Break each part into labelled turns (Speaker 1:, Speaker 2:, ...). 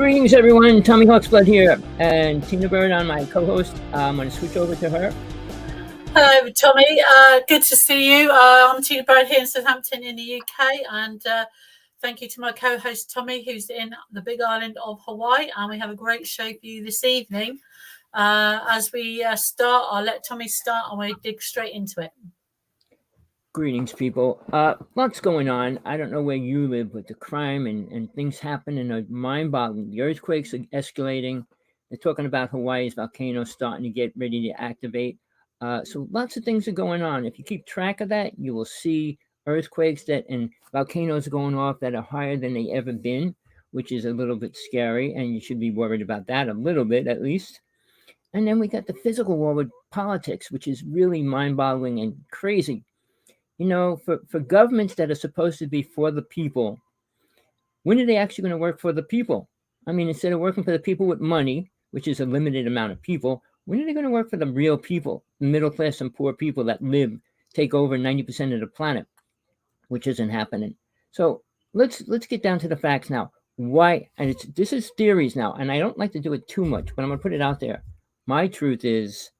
Speaker 1: Greetings, everyone. Tommy Hawksblood here, and Tina Bird on my co-host. I'm going to switch over to her.
Speaker 2: Hello, Tommy. Good to see you. I'm Tina Bird here in Southampton in the UK, and thank you to my co-host Tommy, who's in the big island of Hawaii. And we have a great show for you this evening. As we start, I'll let Tommy start, and we dig straight into it.
Speaker 1: Greetings, people. Lots going on. I don't know where you live, but the crime and things happen and are mind-boggling. The earthquakes are escalating. They're talking about Hawaii's volcano starting to get ready to activate. So lots of things are going on. If you keep track of that, you will see earthquakes and volcanoes going off that are higher than they ever been, which is a little bit scary, and you should be worried about that a little bit at least. And then we got the physical war with politics, which is really mind-boggling and crazy. You know, for governments that are supposed to be for the people, when are they actually going to work for the people? I mean, instead of working for the people with money, which is a limited amount of people, when are they going to work for the real people, the middle class and poor people that take over 90% of the planet, which isn't happening? So let's get down to the facts now. Why? And this is theories now, and I don't like to do it too much, but I'm going to put it out there. My truth is,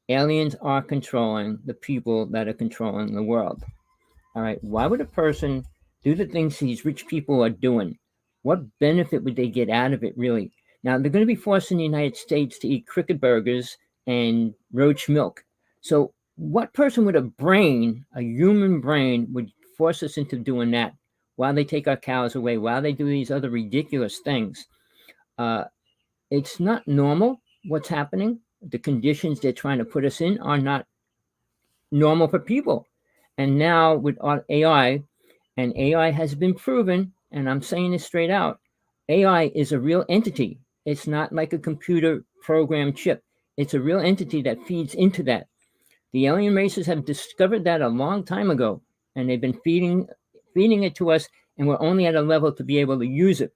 Speaker 1: aliens are controlling the people that are controlling the world. All right. Why would a person do the things these rich people are doing? What benefit would they get out of it, really? Now, they're going to be forcing the United States to eat cricket burgers and roach milk. So what person with a brain, a human brain, would force us into doing that while they take our cows away, while they do these other ridiculous things? It's not normal what's happening. The conditions they're trying to put us in are not normal for people. And now with AI, and AI has been proven, and I'm saying this straight out, AI is a real entity. It's not like a computer program chip. It's a real entity that feeds into that. The alien races have discovered that a long time ago, and they've been feeding it to us, and we're only at a level to be able to use it.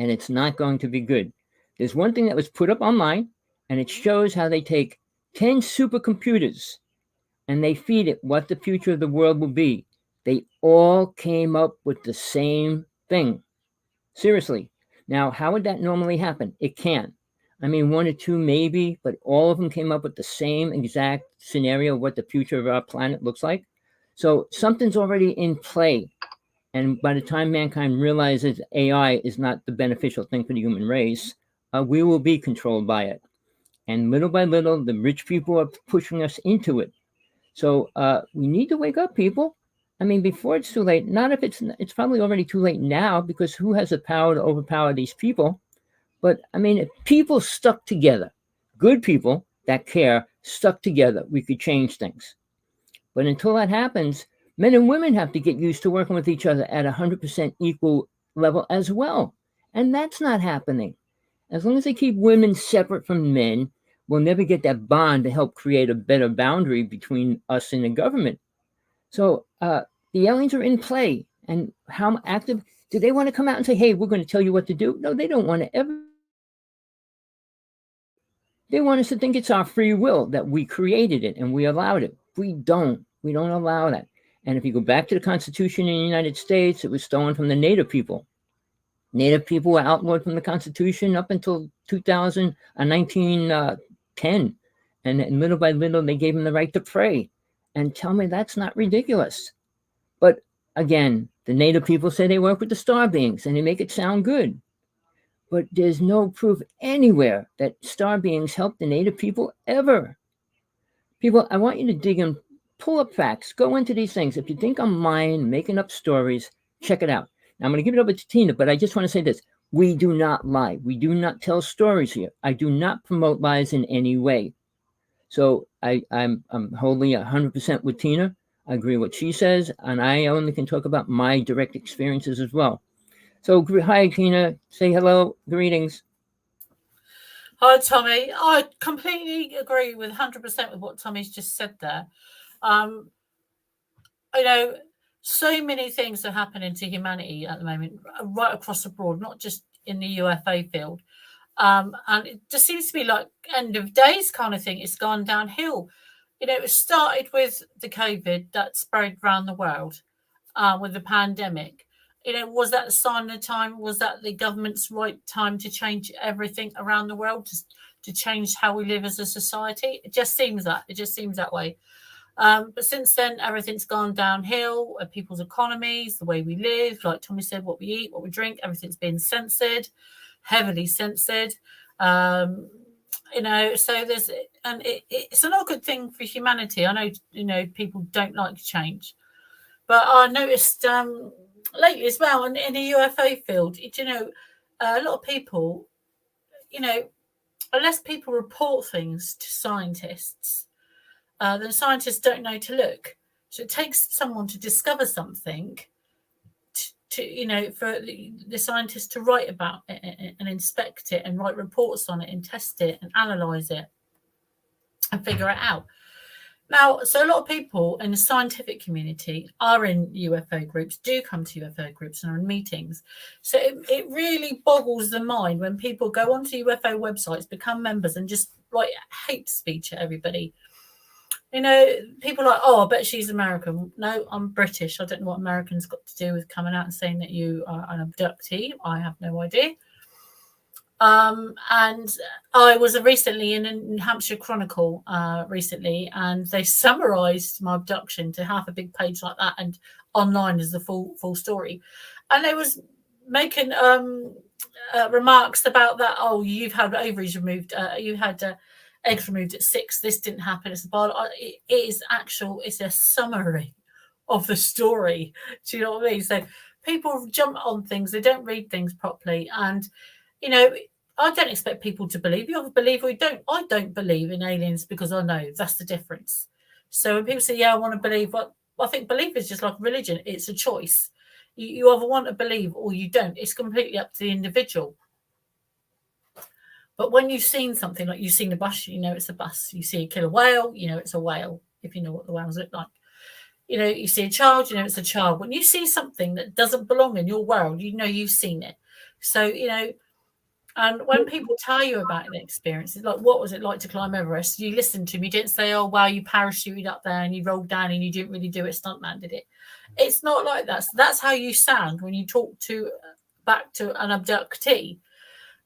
Speaker 1: And it's not going to be good. There's one thing that was put up online, and it shows how they take 10 supercomputers and they feed it what the future of the world will be. They all came up with the same thing. Seriously. Now, how would that normally happen? It can. I mean, one or two maybe, but all of them came up with the same exact scenario of what the future of our planet looks like. So something's already in play. And by the time mankind realizes AI is not the beneficial thing for the human race, we will be controlled by it. And little by little, the rich people are pushing us into it. So we need to wake up, people. I mean, before it's too late. Not if it's probably already too late now, because who has the power to overpower these people? But I mean, if people stuck together, good people that care, stuck together, we could change things. But until that happens, men and women have to get used to working with each other at 100% equal level as well. And that's not happening. As long as they keep women separate from men, we'll never get that bond to help create a better boundary between us and the government. So the aliens are in play. And how active? Do they want to come out and say, hey, we're going to tell you what to do? No, they don't want to ever. They want us to think it's our free will, that we created it and we allowed it. We don't. We don't allow that. And if you go back to the Constitution in the United States, it was stolen from the Native people. Native people were outlawed from the Constitution up until 1910. And little by little, they gave them the right to pray. And tell me that's not ridiculous. But again, the Native people say they work with the star beings and they make it sound good. But there's no proof anywhere that star beings help the Native people ever. People, I want you to dig in, pull up facts, go into these things. If you think I'm lying, making up stories, check it out. Now, I'm going to give it over to Tina, but I just want to say this. We do not lie. We do not tell stories here. I do not promote lies in any way. So I'm wholly 100% with Tina. I agree with what she says, and I only can talk about my direct experiences as well. So hi, Tina. Say hello. Greetings.
Speaker 2: Hi, Tommy. I completely agree with 100% with what Tommy's just said there. You know, so many things are happening to humanity at the moment, right across the board, not just in the UFO field. And it just seems to be like end of days kind of thing. It's gone downhill. You know, it started with the COVID that spread around the world with the pandemic. Was that the sign of the time? Was that the government's right time to change everything around the world, to change how we live as a society? It just seems that way. But since then, everything's gone downhill. People's economies, the way we live, like Tommy said, what we eat, what we drink, everything's been censored, heavily censored. So it's an awkward thing for humanity. I know, people don't like change, but I noticed lately as well in the UFO field, a lot of people, unless people report things to scientists, then scientists don't know to look. So it takes someone to discover something for the scientists to write about it and inspect it and write reports on it and test it and analyze it and figure it out. Now, so a lot of people in the scientific community are in UFO groups, do come to UFO groups and are in meetings. So it really boggles the mind when people go onto UFO websites, become members, and just write hate speech at everybody. People are like, oh, I bet she's American. No, I'm British. I don't know what Americans got to do with coming out and saying that you are an abductee. I have no idea. And I was recently in a New Hampshire Chronicle recently, and they summarised my abduction to half a big page like that, and online is the full story. And they was making remarks about that. Oh, you've had ovaries removed. You had eggs removed at 6. This didn't happen. It's it's a summary of the story. Do you know what I mean? So people jump on things. They don't read things properly. And, I don't expect people to believe. You either believe or you don't. I don't believe in aliens because I know that's the difference. So when people say, yeah, I want to believe, well, I think belief is just like religion. It's a choice. You either want to believe or you don't. It's completely up to the individual. But when you've seen something, like you've seen a bus, it's a bus. You see a killer whale, it's a whale, if you know what the whales look like. You see a child, it's a child. When you see something that doesn't belong in your world, you've seen it. So, and when people tell you about the experiences, like what was it like to climb Everest, you listen to them. You didn't say, oh, wow, you parachuted up there and you rolled down and you didn't really do it. Stuntman did it. It's not like that. So that's how you sound when you talk back to an abductee.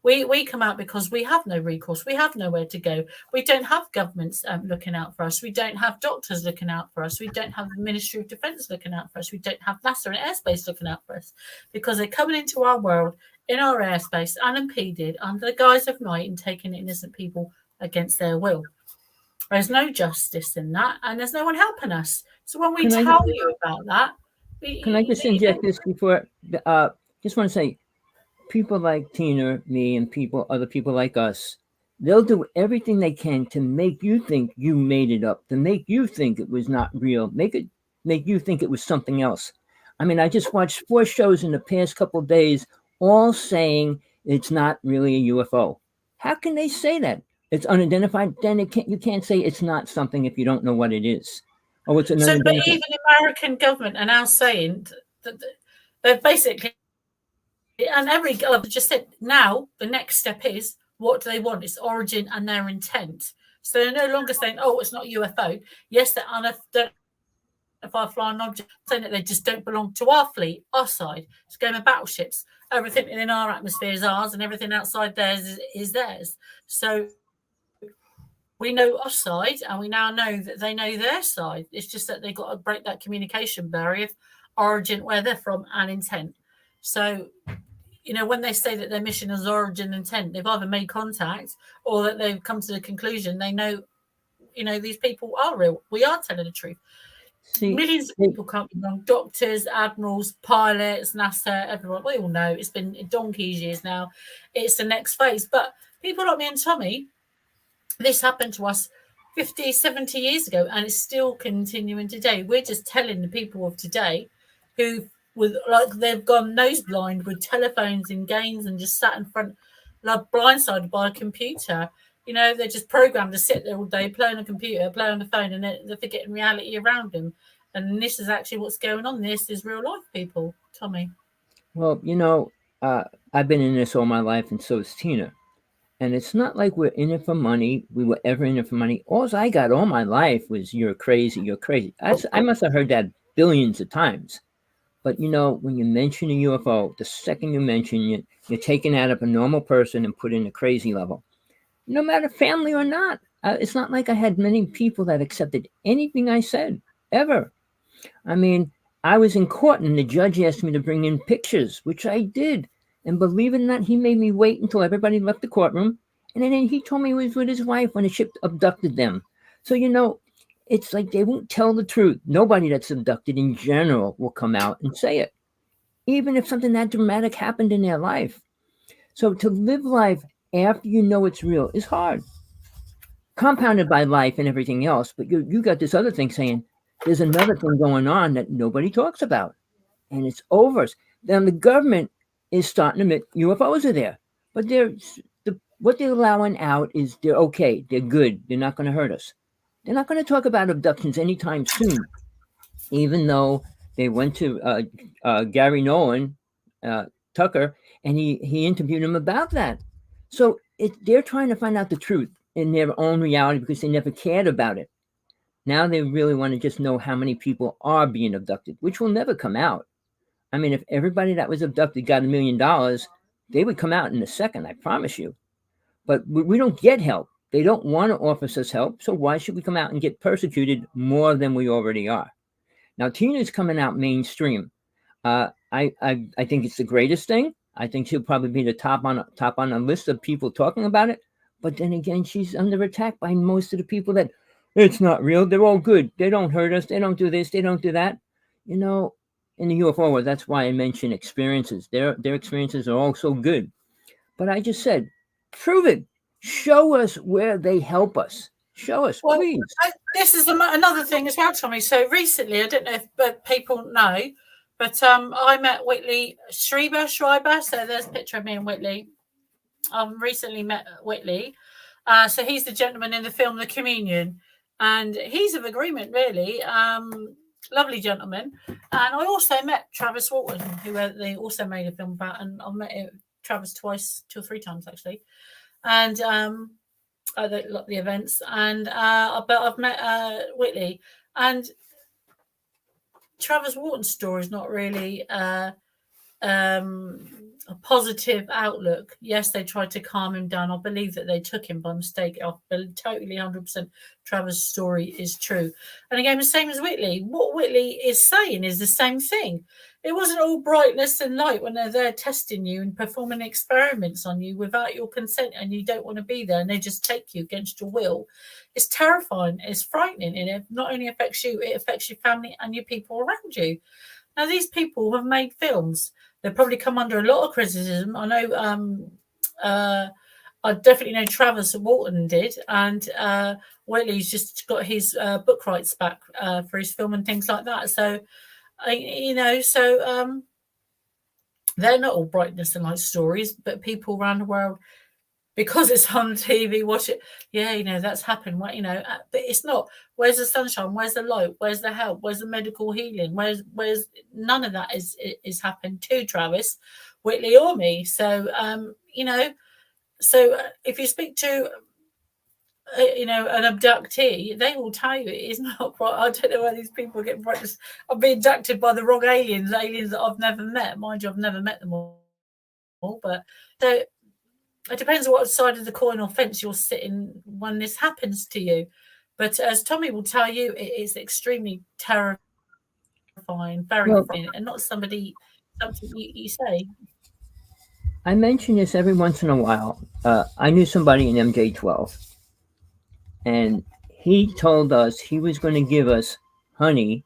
Speaker 2: We come out because we have no recourse. We have nowhere to go. We don't have governments looking out for us. We don't have doctors looking out for us. We don't have the Ministry of Defence looking out for us. We don't have NASA and airspace looking out for us, because they're coming into our world, in our airspace, unimpeded, under the guise of night, and taking innocent people against their will. There's no justice in that, and there's no one helping us. So when we tell you about that...
Speaker 1: Can I just inject this before? Just want to say, people like Tina, me, and other people like us, they'll do everything they can to make you think you made it up, to make you think it was not real, make you think it was something else. I mean, I just watched 4 shows in the past couple of days, all saying it's not really a UFO. How can they say that? It's unidentified. Then you can't say it's not something if you don't know what it is. Oh, it's an unidentified.
Speaker 2: But even the American government are now saying that they're basically... And I've just said, now the next step is, what do they want? It's origin and their intent. So they're no longer saying, oh, it's not UFO. Yes, they're unidentified flying objects, saying that they just don't belong to our fleet, our side. It's going with battleships. Everything in our atmosphere is ours, and everything outside theirs is theirs. So we know our side, and we now know that they know their side. It's just that they've got to break that communication barrier of origin, where they're from, and intent. So, when they say that their mission is origin and intent, they've either made contact or that they've come to the conclusion they know, these people are real. We are telling the truth. Millions of people can't be wrong. Doctors, admirals, pilots, NASA, everyone. We all know it's been donkey's years now. It's the next phase. But people like me and Tommy, this happened to us 50, 70 years ago, and it's still continuing today. We're just telling the people of today who... they've gone nose blind with telephones and games and just sat in front, blindsided by a computer. They're just programmed to sit there all day, play on a computer, play on the phone, and they're forgetting reality around them. And this is actually what's going on. This is real life, people. Tommy.
Speaker 1: Well, I've been in this all my life, and so is Tina. And it's not like we're in it for money. We were ever in it for money. All I got all my life was, you're crazy, you're crazy. I must have heard that billions of times. But when you mention a UFO, the second you mention it, you're taken out of a normal person and put in a crazy level, no matter family or not. It's not like I had many people that accepted anything I said ever. I mean, I was in court and the judge asked me to bring in pictures, which I did. And believe it or not, he made me wait until everybody left the courtroom. And then he told me he was with his wife when a ship abducted them. So, it's like they won't tell the truth. Nobody that's abducted in general will come out and say it, even if something that dramatic happened in their life. So to live life after you know it's real is hard, compounded by life and everything else. But you got this other thing saying there's another thing going on that nobody talks about, and it's over. Then the government is starting to admit UFOs are there, but what they're allowing out is they're okay, they're good, they're not going to hurt us. They're not going to talk about abductions anytime soon, even though they went to Gary Nolan, Tucker, and he interviewed him about that. So they're trying to find out the truth in their own reality because they never cared about it. Now they really want to just know how many people are being abducted, which will never come out. I mean, if everybody that was abducted got $1 million, they would come out in a second, I promise you. But we don't get help. They don't want to offer us help, so why should we come out and get persecuted more than we already are? Now, Tina's coming out mainstream. I think it's the greatest thing. I think she'll probably be the top on a list of people talking about it. But then again, she's under attack by most of the people that it's not real. They're all good. They don't hurt us. They don't do this. They don't do that. In the UFO world, that's why I mention experiences. Their experiences are all so good. But I just said, prove it. Show us where they help us. Show us, please.
Speaker 2: This is another thing as well, Tommy. So recently, I don't know if people know, but I met Whitley Schreiber. So there's a picture of me and Whitley. Recently met Whitley. So he's the gentleman in the film The Communion. And he's of agreement, really. Lovely gentleman. And I also met Travis Walton, who they also made a film about. And I've met Travis twice, 2 or 3 times, actually. And I don't like the events. And but I've met Whitley. And Travis Walton's story is not really a positive outlook. Yes, they tried to calm him down. I believe that they took him by mistake. I believe totally 100% Travis' story is true. And again, the same as Whitley. What Whitley is saying is the same thing. It wasn't all brightness and light when they're there testing you and performing experiments on you without your consent, and you don't want to be there, and they just take you against your will. It's terrifying. It's frightening, and it not only affects you, it affects your family and your people around you. Now, these people have made films. They've probably come under a lot of criticism. I know I definitely know Travis Walton did, and Whitley's just got his book rights back for his film and things like that. So, they're not all brightness and light stories, but people around the world, because it's on TV, watch it. Yeah, that's happened. But it's not. Where's the sunshine? Where's the light? Where's the help? Where's the medical healing? Where's none of that is happened to Travis, Whitley, or me. So so if you speak to an abductee, they will tell you it is not quite. I don't know where these people get brightness. I've been abducted by the wrong aliens that I've never met. Mind you, I've never met them all. But so it depends on what side of the coin or fence you're sitting when this happens to you. But as Tommy will tell you, it is extremely terrifying, very frightening, and not something you say.
Speaker 1: I mention this every once in a while. I knew somebody in MJ12, and he told us he was going to give us honey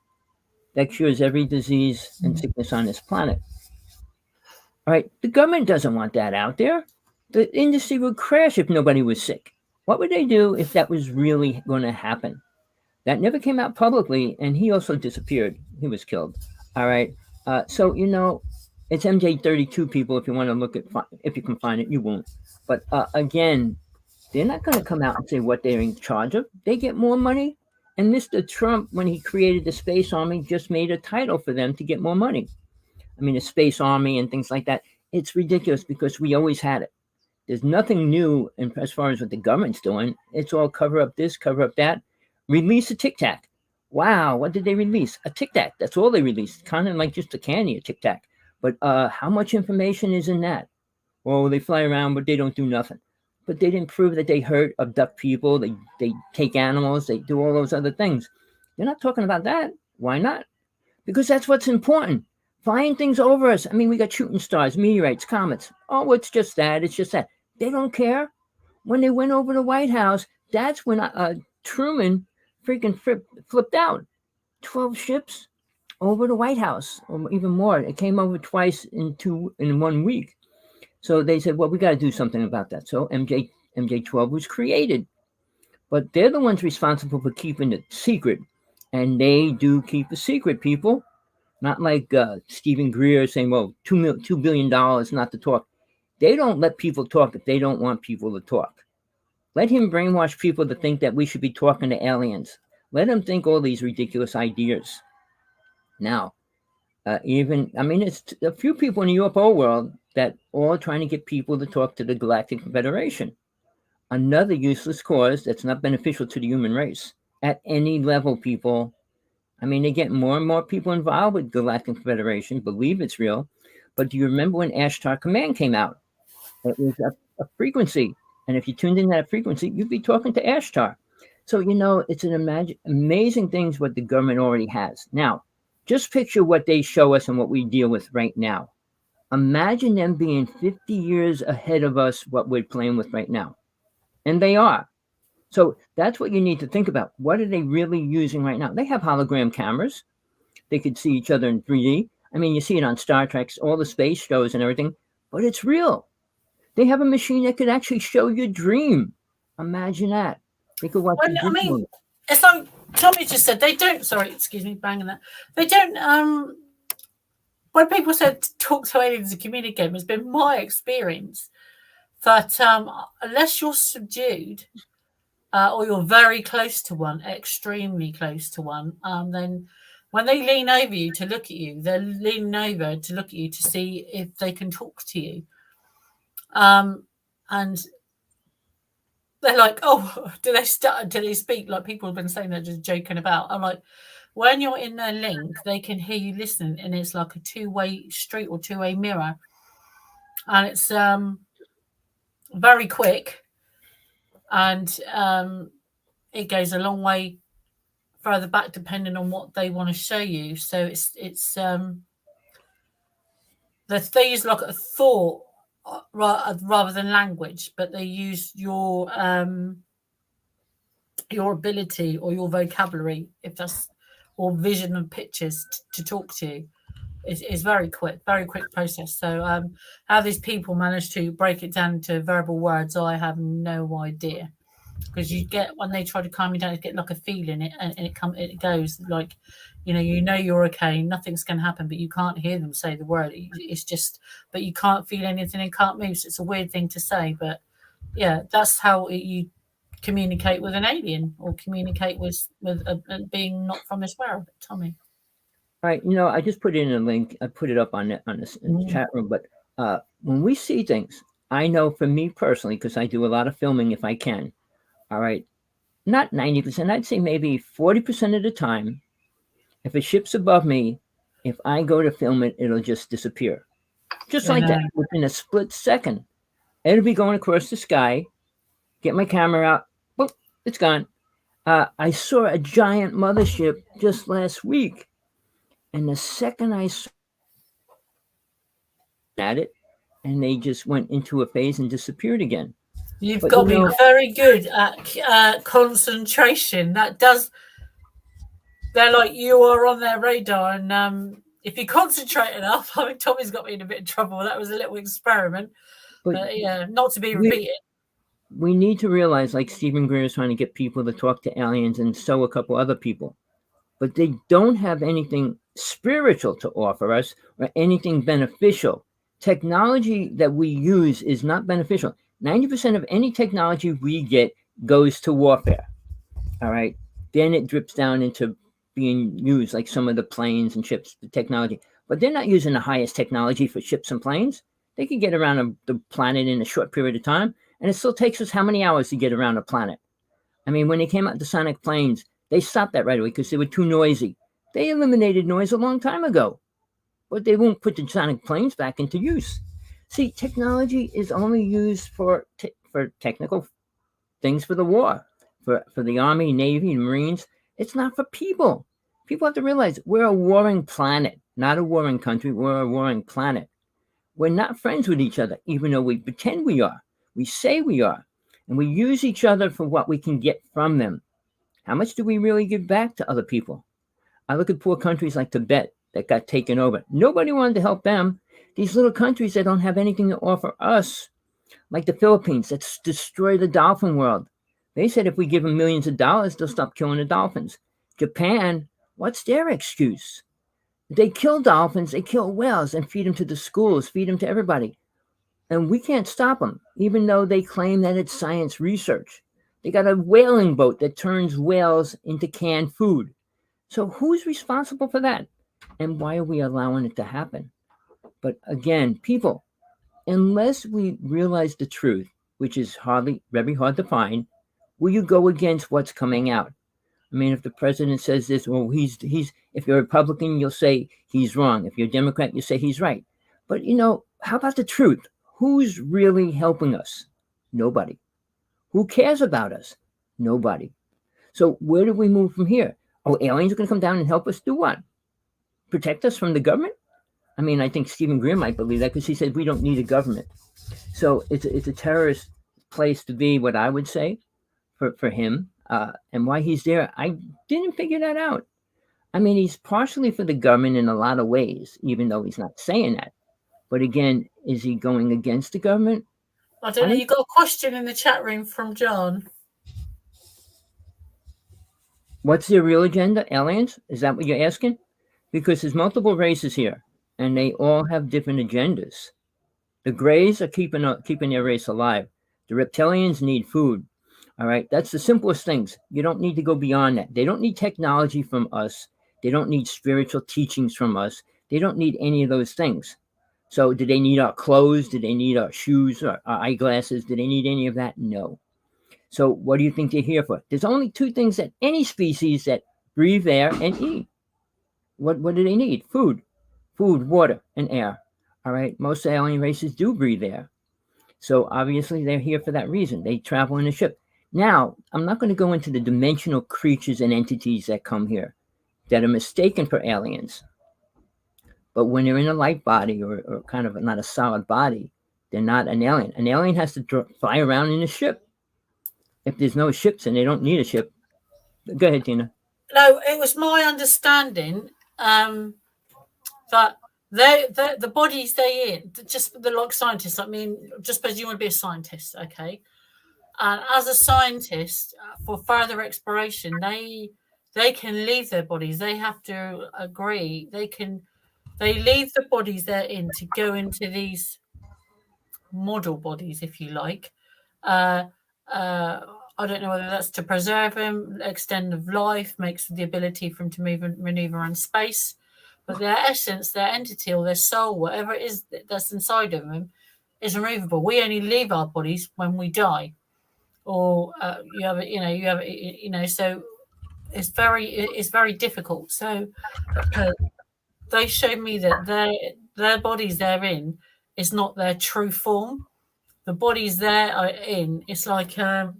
Speaker 1: that cures every disease and sickness on this planet. All right, the government doesn't want that out there. The industry would crash if nobody was sick. What would they do if that was really going to happen? That never came out publicly, and he also disappeared. He was killed. All right. So, it's MJ32, people. If you want to look at, if you can find it, you won't. But again, they're not going to come out and say what they're in charge of. They get more money. And Mr. Trump, when he created the Space Army, just made a title for them to get more money. I mean, the Space Army and things like that. It's ridiculous because we always had it. There's nothing new as far as what the government's doing. It's all cover up this, cover up that. Release a Tic Tac. Wow, what did they release? A Tic Tac. That's all they released. Kind of like just a candy, a Tic Tac. But how much information is in that? Well, they fly around, but they don't do nothing. But they didn't prove that they hurt, abduct people, they take animals, they do all those other things. They're not talking about that. Why not? Because that's what's important. Flying things over us. I mean, we got shooting stars, meteorites, comets. Oh, it's just that. It's just that. They don't care. When they went over the White House, that's when Truman freaking flipped out. 12 ships over the White House, or even more. It came over twice in 1 week. So they said, well, we got to do something about that. So MJ-12 was created. But they're the ones responsible for keeping it secret. And they do keep a secret, people. Not like Stephen Greer saying, well, $2 billion not to talk. They don't let people talk if they don't want people to talk. Let him brainwash people to think that we should be talking to aliens. Let them think all these ridiculous ideas. Now, it's a few people in the UFO world that all trying to get people to talk to the Galactic Federation. Another useless cause that's not beneficial to the human race at any level, people. I mean, they get more and more people involved with Galactic Federation, believe it's real. But do you remember when Ashtar Command came out? It was a frequency. And if you tuned in that frequency, you'd be talking to Ashtar. So, it's an amazing things what the government already has. Now, just picture what they show us and what we deal with right now. Imagine them being 50 years ahead of us, what we're playing with right now. And they are. So that's what you need to think about. What are they really using right now? They have hologram cameras. They could see each other in 3D. I mean, you see it on Star Trek, all the space shows and everything, but it's real. They have a machine that could actually show your dream. Imagine that. They could watch
Speaker 2: it's like Tommy just said, they don't, sorry, excuse me, banging that. They don't, when people said talk to aliens and communicate, it's been my experience that unless you're subdued or you're very close to one, extremely close to one, then when they lean over you to look at you, they're leaning over to look at you to see if they can talk to you. And they're like, oh, do they speak? Like people have been saying they're just joking about. I'm like, when you're in their link, they can hear you listening, and it's like a two-way street or two-way mirror. And it's very quick, and it goes a long way further back depending on what they want to show you. So it's they use like a thought rather than language, but they use your ability or your vocabulary, if that's, or vision and pictures to talk to you. It's very quick process. So how these people manage to break it down into verbal words, I have no idea. Because you get, when they try to calm you down, you get like a feeling, and it goes like, you're okay, nothing's going to happen, but you can't hear them say the word. It's just, but you can't feel anything and can't move. So it's a weird thing to say, but yeah, that's how you communicate with an alien or communicate with a being not from this world. Tommy.
Speaker 1: All right, I just put in a link. I put it up on this chat room. But when we see things, I know for me personally, because I do a lot of filming if I can. All right, not 90%. I'd say maybe 40% of the time, if a ship's above me, if I go to film it, it'll just disappear, just like that, within a split second. It'll be going across the sky. Get my camera out. Boom, it's gone. I saw a giant mothership just last week. And the second I saw at it, and they just went into a phase and disappeared again.
Speaker 2: You've got to be very good at concentration. They're like, you are on their radar. And if you concentrate enough, I mean, Tommy's got me in a bit of trouble. That was a little experiment. But yeah, not to be repeated.
Speaker 1: We need to realize, like Stephen Greer is trying to get people to talk to aliens, and so a couple other people. But they don't have anything spiritual to offer us or anything beneficial. Technology that we use is not beneficial. 90% of any technology we get goes to warfare. All right. Then it drips down into being used, like some of the planes and ships, the technology. But they're not using the highest technology for ships and planes. They can get around the planet in a short period of time. And it still takes us how many hours to get around a planet? I mean, when they came out the sonic planes, They stopped that right away because they were too noisy. They eliminated noise a long time ago, but they won't put the sonic planes back into use. See, technology is only used for technical things for the war, for the Army, Navy, and Marines. It's not for people. People have to realize we're a warring planet, not a warring country. We're a warring planet. We're not friends with each other, even though we pretend we are. We say we are. And we use each other for what we can get from them. How much do we really give back to other people? I look at poor countries like Tibet that got taken over. Nobody wanted to help them. These little countries that don't have anything to offer us, like the Philippines, that's destroyed the dolphin world. They said if we give them millions of dollars, they'll stop killing the dolphins. Japan, what's their excuse? They kill dolphins, they kill whales, and feed them to the schools, feed them to everybody. And we can't stop them, even though they claim that it's science research. They got a whaling boat that turns whales into canned food. So who's responsible for that? And why are we allowing it to happen? But again, people, unless we realize the truth, which is very hard to find, will you go against what's coming out? I mean, if the president says this, well, he's if you're a Republican, you'll say he's wrong. If you're a Democrat, you say he's right. But how about the truth? Who's really helping us? Nobody. Who cares about us? Nobody. So where do we move from here? Oh, aliens are going to come down and help us do what? Protect us from the government? I mean, I think Stephen Greer might believe that because he said we don't need a government. So it's a terrorist place to be, what I would say, for him. And why he's there, I didn't figure that out. I mean, he's partially for the government in a lot of ways, even though he's not saying that. But again, is he going against the government?
Speaker 2: I don't know. You got a question in the chat room from John.
Speaker 1: What's their real agenda? Aliens? Is that what you're asking? Because there's multiple races here, and they all have different agendas. The Greys are keeping their race alive. The reptilians need food. All right, that's the simplest things. You don't need to go beyond that. They don't need technology from us. They don't need spiritual teachings from us. They don't need any of those things. So do they need our clothes? Do they need our shoes or our eyeglasses? Do they need any of that? No. So what do you think they're here for? There's only two things that any species that breathe air and eat. What do they need? Food, water, and air. All right, most alien races do breathe air. So obviously they're here for that reason. They travel in a ship. Now, I'm not going to go into the dimensional creatures and entities that come here that are mistaken for aliens. But when they're in a light body or kind of not a solid body, they're not an alien. An alien has to fly around in a ship. If there's no ships and they don't need a ship. Go ahead, Tina.
Speaker 2: No, it was my understanding that the bodies they in, just the like scientists, I mean, just because you want to be a scientist, okay? And as a scientist, for further exploration, they can leave their bodies. They have to agree. They leave the bodies they're in to go into these model bodies, if you like. I don't know whether that's to preserve them, extend of life, makes the ability for them to move and maneuver in space. But their essence, their entity, or their soul, whatever it is that's inside of them, is removable. We only leave our bodies when we die. Or so it's very difficult. So they showed me that their bodies they're in is not their true form. The bodies they're in, it's like a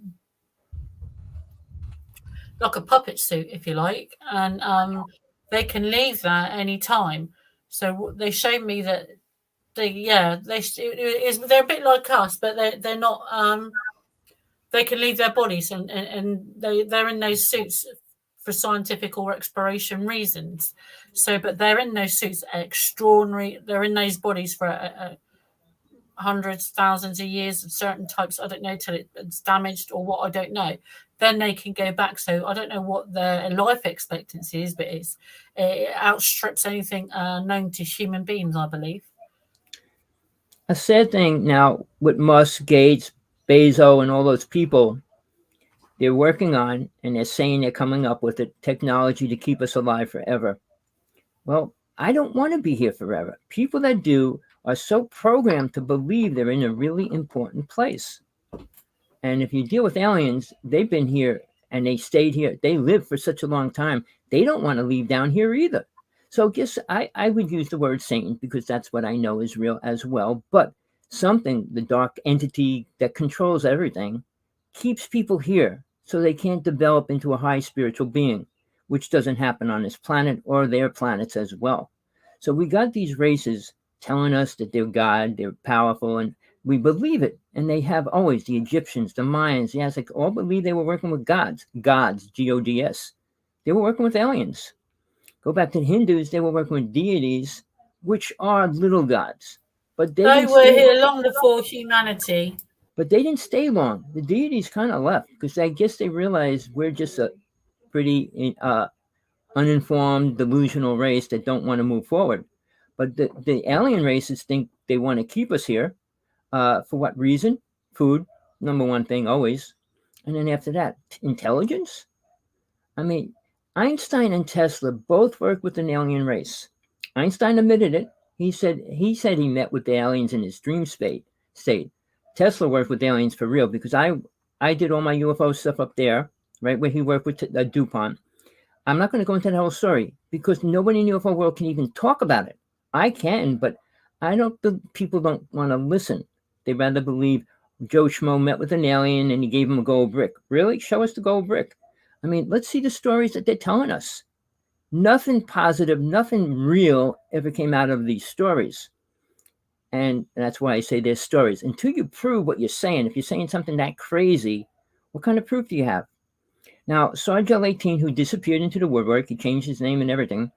Speaker 2: puppet suit, if you like, and they can leave that any time. So they showed me that they're a bit like us, but they're not. They can leave their bodies and they're in those suits for scientific or exploration reasons. So, but they're in those suits extraordinary. They're in those bodies for hundreds, thousands of years of certain types. I don't know till it's damaged or what. I don't know. Then they can go back. So I don't know what their life expectancy is, but it outstrips anything known to human beings, I believe.
Speaker 1: A sad thing now with Musk, Gates, Bezos, and all those people, they're working on, and they're saying they're coming up with a technology to keep us alive forever. Well, I don't want to be here forever. People that do are so programmed to believe they're in a really important place. And if you deal with aliens, they've been here and they stayed here. They lived for such a long time. They don't want to leave down here either. So guess I would use the word Satan because that's what I know is real as well. But something, the dark entity that controls everything, keeps people here so they can't develop into a high spiritual being, which doesn't happen on this planet or their planets as well. So we got these races telling us that they're God, they're powerful, and we believe it. And they have always, the Egyptians, the Mayans, the Aztecs, all believe they were working with gods, Gods. They were working with aliens. Go back to the Hindus, they were working with deities, which are little gods. But
Speaker 2: they were here long before humanity.
Speaker 1: But they didn't stay long. The deities kind of left because I guess they realized we're just a pretty uninformed, delusional race that don't want to move forward. But the alien races think they want to keep us here. For what reason? Food, number one thing, always. And then after that, intelligence. I mean, Einstein and Tesla both worked with an alien race. Einstein admitted it. He said he met with the aliens in his dream state. Tesla worked with aliens for real because I did all my UFO stuff up there, right where he worked with DuPont. I'm not going to go into the whole story because nobody in the UFO world can even talk about it. I can, but I don't. People don't want to listen. They rather believe Joe Schmo met with an alien and he gave him a gold brick. Really? Show us the gold brick. I mean, let's see the stories that they're telling us. Nothing positive, nothing real ever came out of these stories. And that's why I say they're stories. Until you prove what you're saying, if you're saying something that crazy, what kind of proof do you have? Now, Sergeant 18, who disappeared into the woodwork, he changed his name and everything.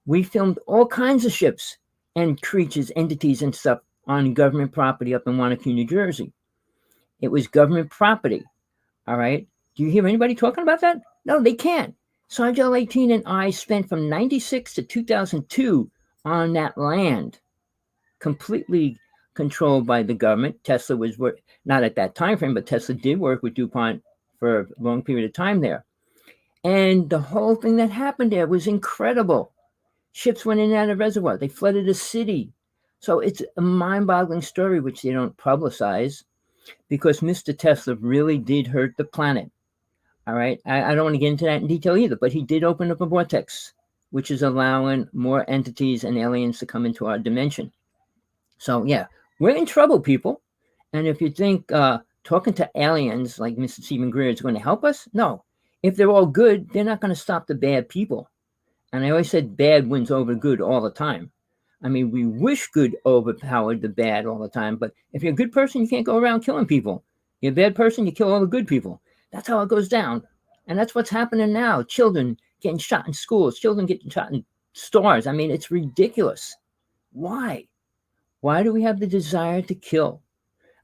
Speaker 1: We filmed all kinds of ships and creatures, entities and stuff on government property up in Wanacue, New Jersey. It was government property, all right? Do you hear anybody talking about that? No, they can't. Sergeant 18 and I spent from 96 to 2002 on that land, completely controlled by the government. Tesla was not at that time frame, but Tesla did work with DuPont for a long period of time there. And the whole thing that happened there was incredible. Ships went in and out of reservoir. They flooded a city. So it's a mind-boggling story, which they don't publicize because Mr. Tesla really did hurt the planet. All right. I don't want to get into that in detail either, but he did open up a vortex, which is allowing more entities and aliens to come into our dimension. So, yeah, we're in trouble, people. And if you think talking to aliens like Mr. Stephen Greer is going to help us, no. If they're all good, they're not going to stop the bad people. And I always said bad wins over good all the time. I mean, we wish good overpowered the bad all the time. But if you're a good person, you can't go around killing people. You're a bad person, you kill all the good people. That's how it goes down. And that's what's happening now. Children getting shot in schools, children getting shot in stores. I mean, it's ridiculous. Why? Why do we have the desire to kill?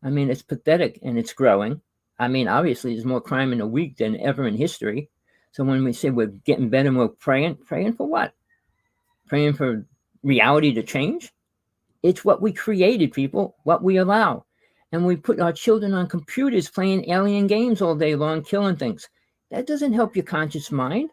Speaker 1: I mean, it's pathetic and it's growing. I mean, obviously, there's more crime in a week than ever in history. So when we say we're getting better and we're praying for what? Praying for reality to change? It's what we created, people, what we allow. And we put our children on computers playing alien games all day long, killing things. That doesn't help your conscious mind.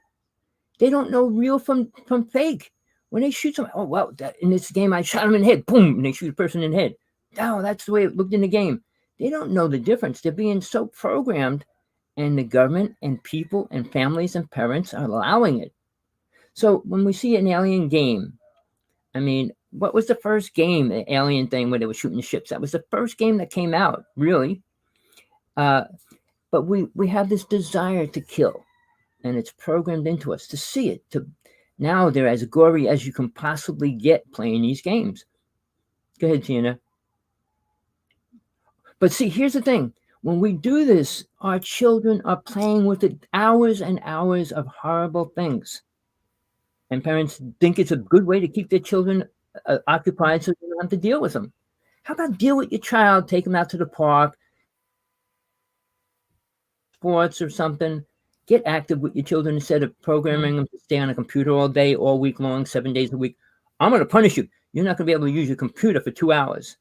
Speaker 1: They don't know real from fake. When they shoot someone, oh, well, in this game, I shot him in the head, boom, and they shoot a person in the head. Oh, that's the way it looked in the game. They don't know the difference. They're being so programmed, and the government and people and families and parents are allowing it. So when we see an alien game, I mean, what was the first game, the alien thing where they were shooting ships? That was the first game that came out, really. But we have this desire to kill, and it's programmed into us to see it. Now they're as gory as you can possibly get playing these games. Go ahead, Tina. But see, here's the thing. When we do this, our children are playing with it hours and hours of horrible things. And parents think it's a good way to keep their children occupied so they don't have to deal with them. How about deal with your child, take them out to the park, sports or something. Get active with your children instead of programming them to stay on a computer all day, all week long, 7 days a week. I'm going to punish you. You're not going to be able to use your computer for 2 hours.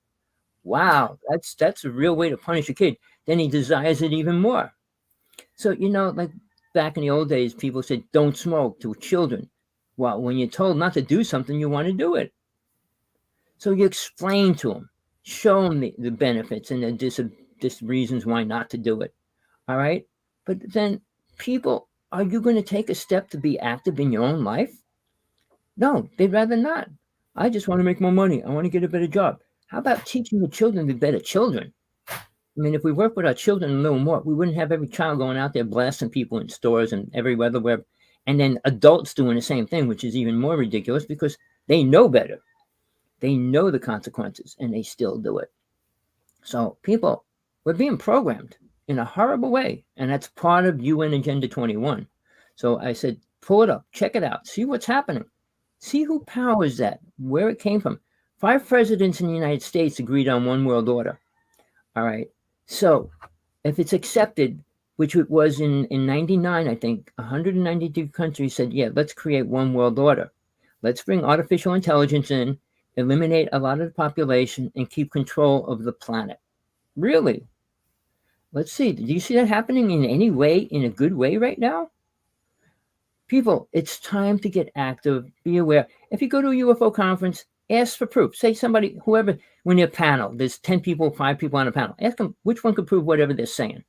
Speaker 1: Wow, that's a real way to punish a kid. Then he desires it even more. So, like back in the old days, people said, don't smoke to children. Well, when you're told not to do something, you want to do it. So you explain to them, show them the benefits and the reasons why not to do it. All right? But then People, are you going to take a step to be active in your own life? No, they'd rather not. I just want to make more money. I want to get a better job. How about teaching the children to be better children? I mean, if we work with our children a little more, we wouldn't have every child going out there blasting people in stores and everywhere, and then adults doing the same thing, which is even more ridiculous because they know better. They know the consequences, and they still do it. So, people, we're being programmed in a horrible way, and that's part of UN Agenda 21. So I said, pull it up, check it out, see what's happening, see who powers that, where it came from. 5 presidents in the United States agreed on one world order. All right. So if it's accepted, which it was in 99, I think, 192 countries said, yeah, let's create one world order. Let's bring artificial intelligence in, eliminate a lot of the population, and keep control of the planet. Really? Let's see. Do you see that happening in any way, in a good way right now? People, it's time to get active. Be aware. If you go to a UFO conference, ask for proof. Say somebody, whoever, when you're a panel, there's 10 people, 5 people on a panel. Ask them which one could prove whatever they're saying.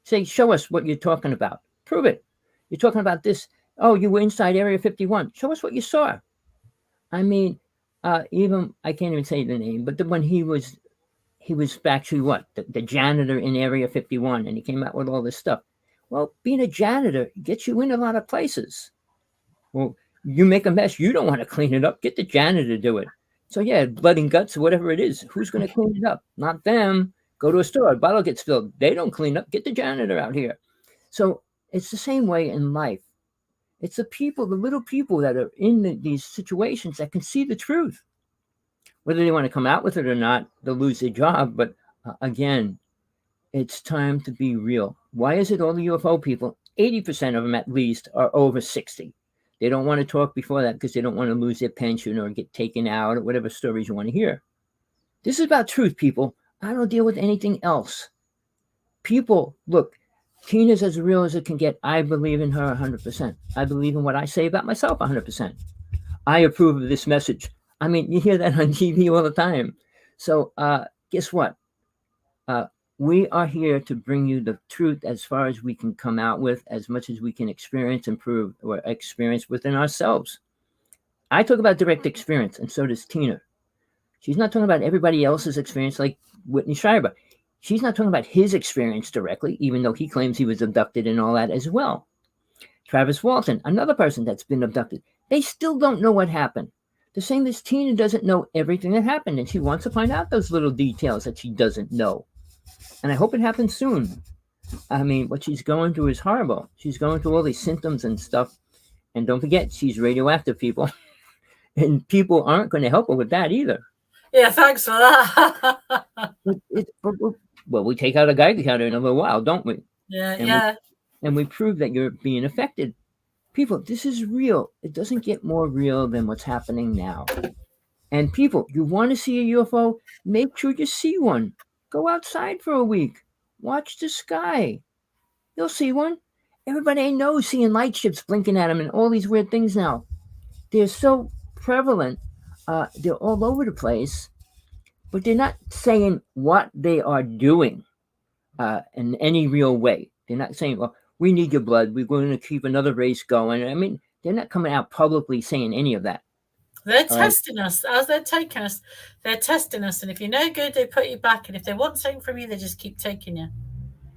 Speaker 1: Say, show us what you're talking about. Prove it. You're talking about this. Oh, you were inside Area 51. Show us what you saw. I mean, even, I can't even say the name, but when he was actually what? The janitor in Area 51, and he came out with all this stuff. Well, being a janitor gets you in a lot of places. Well, you make a mess, you don't want to clean it up. Get the janitor to do it. So yeah, blood and guts or whatever it is. Who's going to clean it up? Not them. Go to a store, a bottle gets spilled. They don't clean up. Get the janitor out here. So it's the same way in life. It's the people, the little people that are in these situations that can see the truth. Whether they want to come out with it or not, they'll lose their job. But again, it's time to be real. Why is it all the UFO people, 80% of them at least, are over 60? They don't want to talk before that because they don't want to lose their pension or get taken out or whatever stories you want to hear. This is about truth, people. I don't deal with anything else. People, look, Tina's as real as it can get. I believe in her 100%. I believe in what I say about myself 100%. I approve of this message. I mean, you hear that on TV all the time. So guess what? We are here to bring you the truth as far as we can come out with, as much as we can experience and prove or experience within ourselves. I talk about direct experience, and so does Tina. She's not talking about everybody else's experience like Whitney Schreiber. She's not talking about his experience directly, even though he claims he was abducted and all that as well. Travis Walton, another person that's been abducted. They still don't know what happened. The same as Tina doesn't know everything that happened, and she wants to find out those little details that she doesn't know. And I hope it happens soon. I mean, what she's going through is horrible. She's going through all these symptoms and stuff. And don't forget, she's radioactive, people. And people aren't going to help her with that either.
Speaker 2: Yeah, thanks for that.
Speaker 1: Well, we take out a Geiger counter in a little while, don't we?
Speaker 2: Yeah,
Speaker 1: and we prove that you're being affected. People, this is real. It doesn't get more real than what's happening now. And people, you want to see a UFO? Make sure you see one. Go outside for a week. Watch the sky. You'll see one. Everybody knows seeing light ships blinking at them and all these weird things now. They're so prevalent. They're all over the place. But they're not saying what they are doing in any real way. They're not saying, well, we need your blood. We're going to keep another race going. I mean, they're not coming out publicly saying any of that.
Speaker 2: They're testing us. As they're taking us, they're testing us. And if you're no good, they put you back. And if they want something from you, they just keep taking you.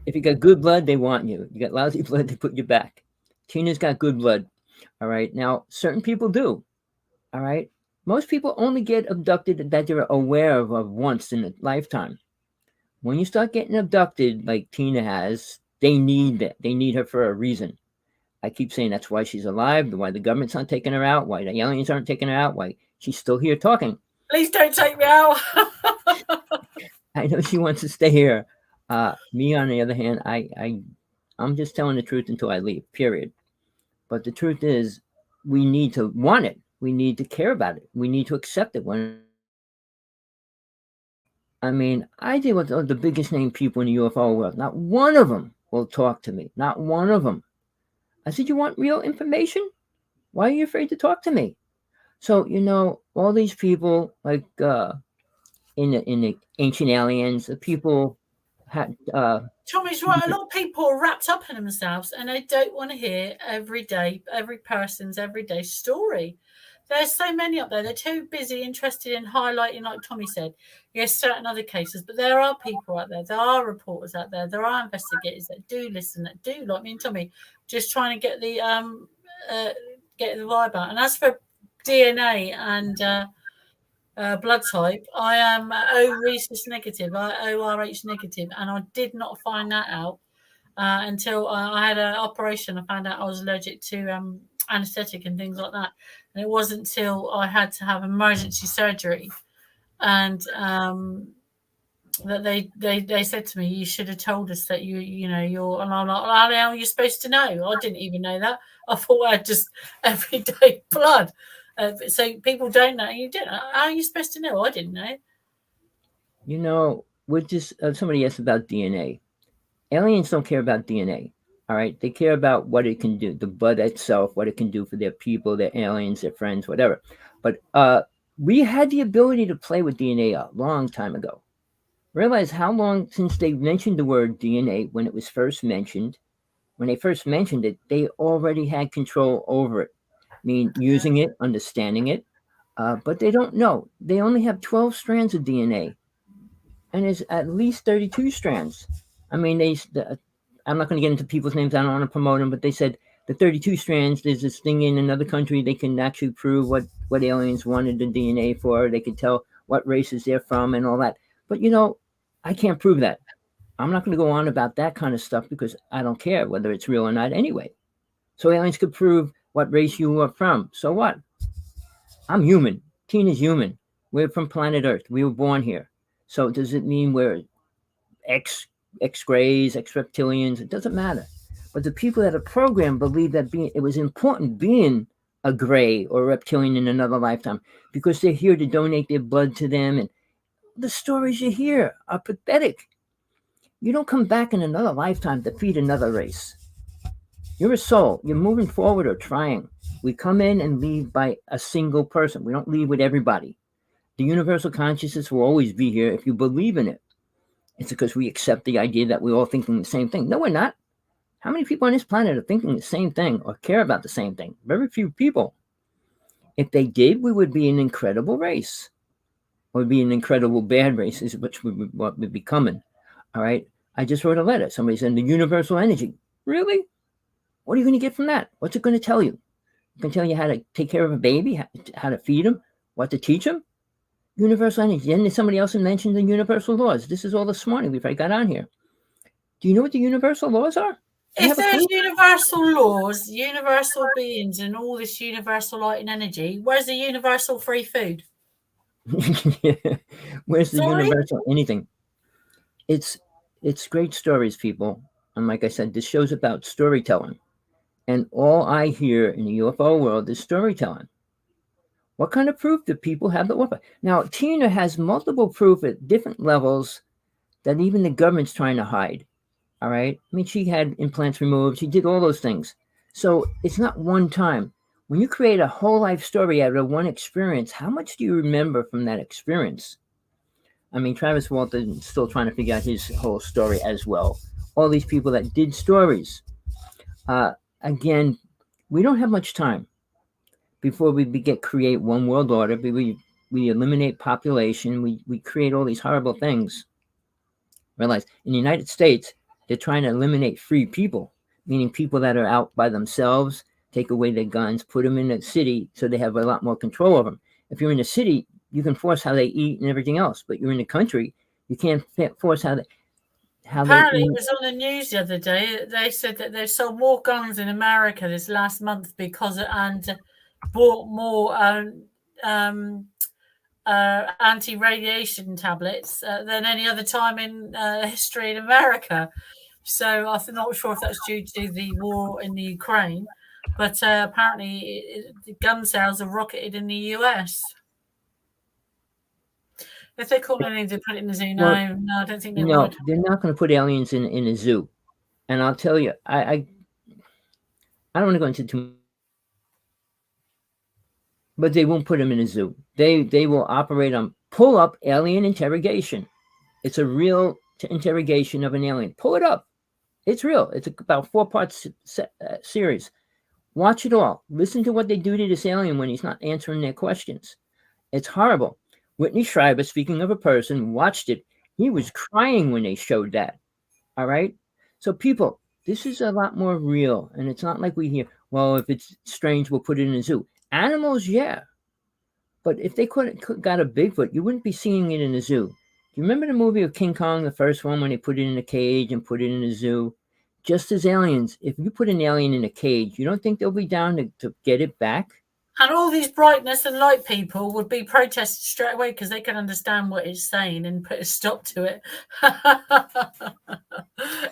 Speaker 1: If you got good blood, they want you. You got lousy blood, they put you back. Tina's got good blood. All right. Now, certain people do. All right. Most people only get abducted that they're aware of once in a lifetime. When you start getting abducted like Tina has, they need that. They need her for a reason. I keep saying that's why she's alive, why the government's not taking her out, why the aliens aren't taking her out, why she's still here talking.
Speaker 2: Please don't take me out.
Speaker 1: I know she wants to stay here. Me, on the other hand, I'm just telling the truth until I leave, period. But the truth is, we need to want it. We need to care about it. We need to accept it. I mean, I deal with the biggest name people in the UFO world. Not one of them will talk to me. Not one of them. I said, you want real information? Why are you afraid to talk to me? So, all these people, like in the Ancient Aliens, the people
Speaker 2: Tommy's right. A lot of people are wrapped up in themselves and they don't want to hear every person's everyday story. There's so many up there. They're too busy, interested in highlighting, like Tommy said, yes, certain other cases. But there are people out there. There are reporters out there. There are investigators that do listen, that do, like me and Tommy, just trying to get the vibe out. And as for DNA and blood type, I am O rhesus negative, ORH negative, and I did not find that out until I had an operation. I found out I was allergic to anesthetic and things like that, and it wasn't until I had to have emergency surgery, and that they said to me, "You should have told us that you're." And I'm like, "How are you supposed to know? I didn't even know that. I thought I had just everyday blood." So people don't know. You don't. How are you supposed to know? I didn't know.
Speaker 1: We're just somebody asked about DNA. Aliens don't care about DNA. All right, they care about what it can do, the blood itself, what it can do for their people, their aliens, their friends, whatever. But we had the ability to play with DNA a long time ago. Realize how long since they mentioned the word DNA when it was first mentioned. When they first mentioned it, they already had control over it. I mean, using it, understanding it, but they don't know. They only have 12 strands of DNA, and there's at least 32 strands. I mean, I'm not going to get into people's names. I don't want to promote them, but they said the 32 strands, there's this thing in another country, they can actually prove what aliens wanted the DNA for. They can tell what races they're from and all that. But, I can't prove that. I'm not going to go on about that kind of stuff because I don't care whether it's real or not anyway. So aliens could prove what race you are from. So what? I'm human. Tina's human. We're from planet Earth. We were born here. So does it mean we're X-rays, X-reptilians? It doesn't matter. But the people that are programmed believe that it was important being a gray or reptilian in another lifetime because they're here to donate their blood to them. And the stories you hear are pathetic. You don't come back in another lifetime to feed another race. You're a soul. You're moving forward or trying. We come in and leave by a single person. We don't leave with everybody. The universal consciousness will always be here if you believe in it. It's because we accept the idea that we're all thinking the same thing. No, we're not. How many people on this planet are thinking the same thing or care about the same thing? Very few people. If they did, we would be an incredible race. Or be an incredible bad race, which what we're becoming. All right. I just wrote a letter. Somebody said the universal energy. Really? What are you going to get from that? What's it going to tell you? It can tell you how to take care of a baby, how to feed him, what to teach him. Universal energy. Then somebody else mentioned the universal laws. This is all this morning before I got on here. Do you know what the universal laws are?
Speaker 2: If there's universal laws, universal beings, and all this universal light and energy, where's the universal free food?
Speaker 1: Where's the universal anything? It's great stories, people. And like I said, this show's about storytelling. And all I hear in the UFO world is storytelling. What kind of proof do people have that UFO? Now, Tina has multiple proof at different levels that even the government's trying to hide. All right? I mean, she had implants removed. She did all those things. So it's not one time. When you create a whole life story out of one experience, how much do you remember from that experience? I mean, Travis Walton is still trying to figure out his whole story as well. All these people that did stories. Again, we don't have much time before we create one world order. We eliminate population. We create all these horrible things. Realize in the United States, they're trying to eliminate free people, meaning people that are out by themselves, take away their guns, put them in a city so they have a lot more control over them. If you're in a city, you can force how they eat and everything else, but you're in the country, you can't force how they
Speaker 2: Apparently, it was on the news the other day. They said that they've sold more guns in America this last month and bought more anti-radiation tablets than any other time in history in America. So I'm not sure if that's due to the war in the Ukraine, but apparently the gun sales have rocketed in the US. If they call anything to put it in the zoo, no, I don't think they would.
Speaker 1: They're not going to put aliens in a zoo. And I'll tell you, I don't want to go into too, but they won't put them in a zoo. They will operate on pull-up alien interrogation. It's a real interrogation of an alien. Pull it up. It's real. It's about 4-part series. Watch it all. Listen to what they do to this alien when he's not answering their questions. It's horrible. Whitney Schreiber, speaking of a person, watched it. He was crying when they showed that. All right? So people, this is a lot more real. And it's not like we hear, well, if it's strange, we'll put it in a zoo. Animals, yeah. But if they got a Bigfoot, you wouldn't be seeing it in a zoo. Do you remember the movie of King Kong, the first one, when they put it in a cage and put it in a zoo? Just as aliens, if you put an alien in a cage, you don't think they'll be down to get it back?
Speaker 2: And all these brightness and light people would be protested straight away because they can understand what it's saying and put a stop to it.